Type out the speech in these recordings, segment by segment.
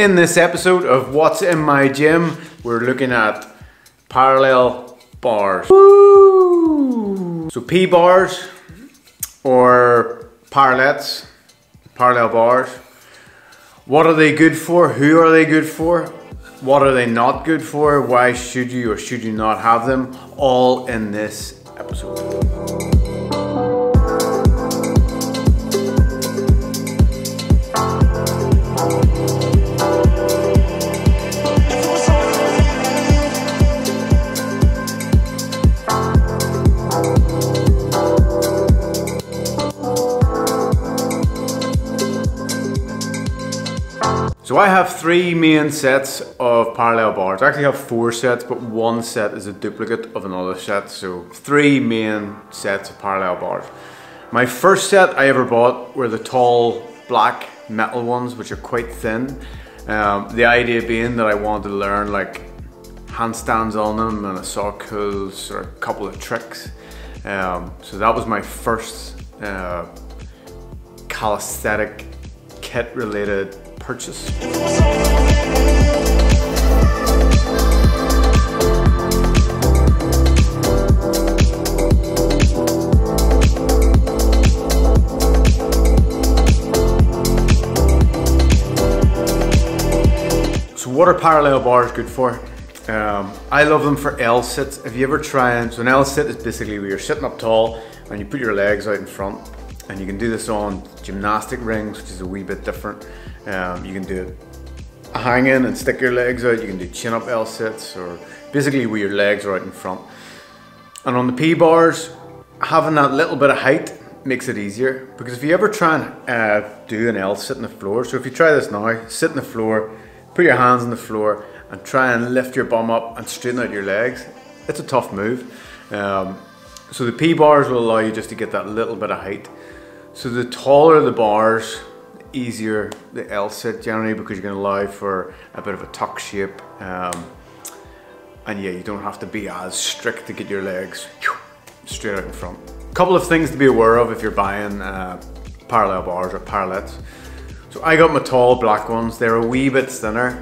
In this episode of What's in My Gym, we're looking at parallel bars. Woo! So P-bars or parallettes, parallel bars. What are they good for? Who are they good for? What are they not good for? Why should you or should you not have them? All in this episode. So I have three main sets of parallel bars. I actually have four sets, but one set is a duplicate of another set. So three main sets of parallel bars. My first set I ever bought were the tall black metal ones, which are quite thin. The idea being that I wanted to learn like handstands on them, and I saw cool sort of couple of tricks. So that was my first calisthenic kit related purchase. So what are parallel bars good for? I love them for L sits. If you ever try and, so an L sit is basically where you're sitting up tall and you put your legs out in front, and you can do this on gymnastic rings, which is a wee bit different. You can do it hanging and stick your legs out. You can do chin up L sits, or basically where your legs are out in front. And on the P bars, having that little bit of height makes it easier, because if you ever try and do an L sit on the floor, so if you try this now, sit on the floor, put your hands on the floor and try and lift your bum up and straighten out your legs, it's a tough move. So the P bars will allow you just to get that little bit of height. So the taller the bars, the easier the L sit generally, because you can allow for a bit of a tuck shape. And yeah, you don't have to be as strict to get your legs straight out in front. A couple of things to be aware of if you're buying parallel bars or parallettes. So I got my tall black ones. They're a wee bit thinner,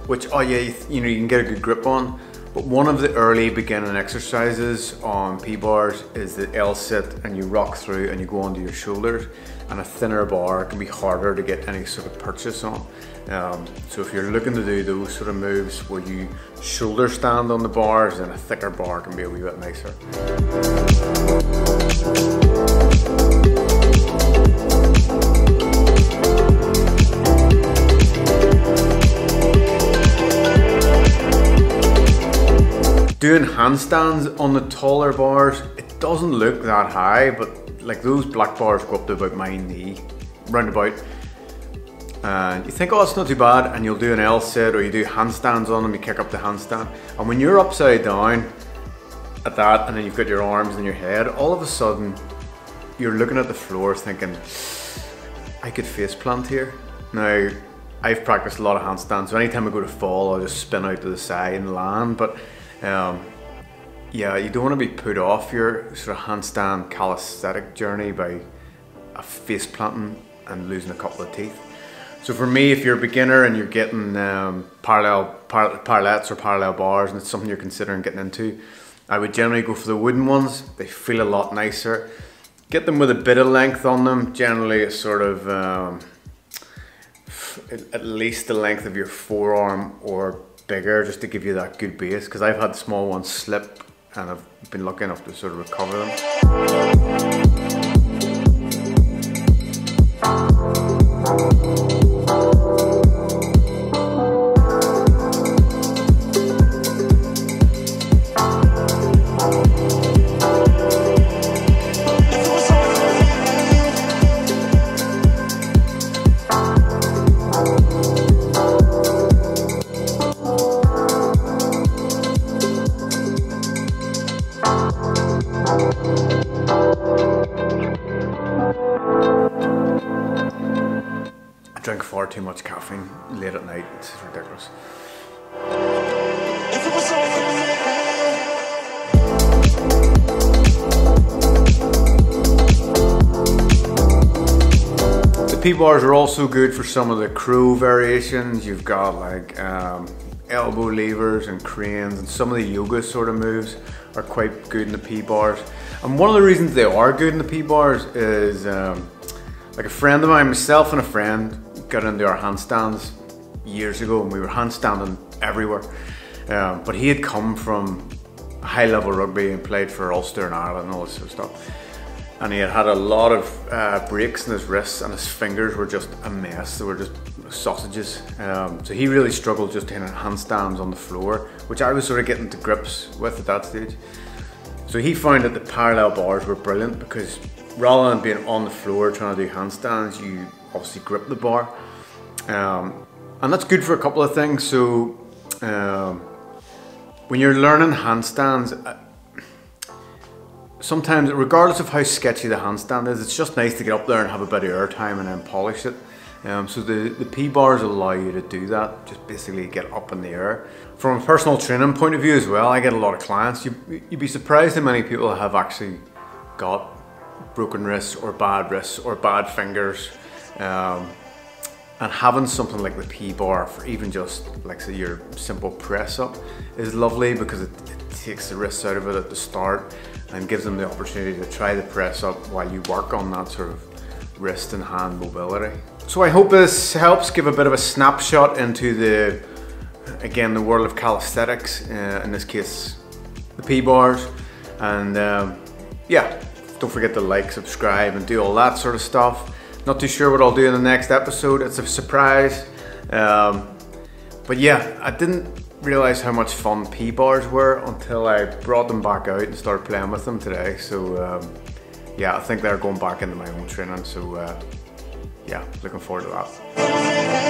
which, oh yeah, you know, you can get a good grip on. But one of the early beginning exercises on P-bars is the L sit, and you rock through and you go onto your shoulders, and a thinner bar can be harder to get any sort of purchase on. So if you're looking to do those sort of moves where you shoulder stand on the bars, then a thicker bar can be a wee bit nicer. Doing handstands on the taller bars, it doesn't look that high, but like those black bars go up to about my knee, round about. And you think, oh, it's not too bad, and you'll do an L sit or you do handstands on them, you kick up the handstand. And when you're upside down at that, and then you've got your arms in your head, all of a sudden you're looking at the floor thinking, I could face plant here. Now, I've practiced a lot of handstands, so anytime I go to fall, I'll just spin out to the side and land. But yeah, you don't want to be put off your sort of handstand calisthenic journey by a face planting and losing a couple of teeth. So for me, if you're a beginner and you're getting parallettes or parallel bars, and it's something you're considering getting into, I would generally go for the wooden ones. They feel a lot nicer. Get them with a bit of length on them. Generally, it's sort of at least the length of your forearm or bigger, just to give you that good base, because I've had small ones slip and I've been lucky enough to sort of recover them. I drink far too much caffeine late at night, it's ridiculous. P-bars are also good for some of the crow variations. You've got like elbow levers and cranes, and some of the yoga sort of moves are quite good in the P-bars. And one of the reasons they are good in the P-bars is like a friend of mine, myself and a friend got into our handstands years ago, and we were handstanding everywhere. But he had come from high level rugby and played for Ulster and Ireland and all this sort of stuff. And he had a lot of breaks in his wrists, and his fingers were just a mess. They were just sausages. So he really struggled just hitting handstands on the floor, which I was sort of getting to grips with at that stage. So he found that the parallel bars were brilliant, because rather than being on the floor trying to do handstands, you obviously grip the bar. And that's good for a couple of things. So when you're learning handstands, sometimes, regardless of how sketchy the handstand is, it's just nice to get up there and have a bit of air time and then polish it. So the P-bars allow you to do that, just basically get up in the air. From a personal training point of view as well, I get a lot of clients. You'd be surprised how many people have actually got broken wrists or bad fingers. And having something like the P-bar for even just like say your simple press up is lovely, because it takes the wrists out of it at the start and gives them the opportunity to try the press up while you work on that sort of wrist and hand mobility. So I hope this helps give a bit of a snapshot into the world of calisthenics, in this case the P-bars. And yeah, don't forget to like, subscribe and do all that sort of stuff. Not too sure what I'll do in the next episode, it's a surprise. But yeah, I didn't realize how much fun P-bars were until I brought them back out and started playing with them today. So yeah, I think they're going back into my own training. So yeah, looking forward to that.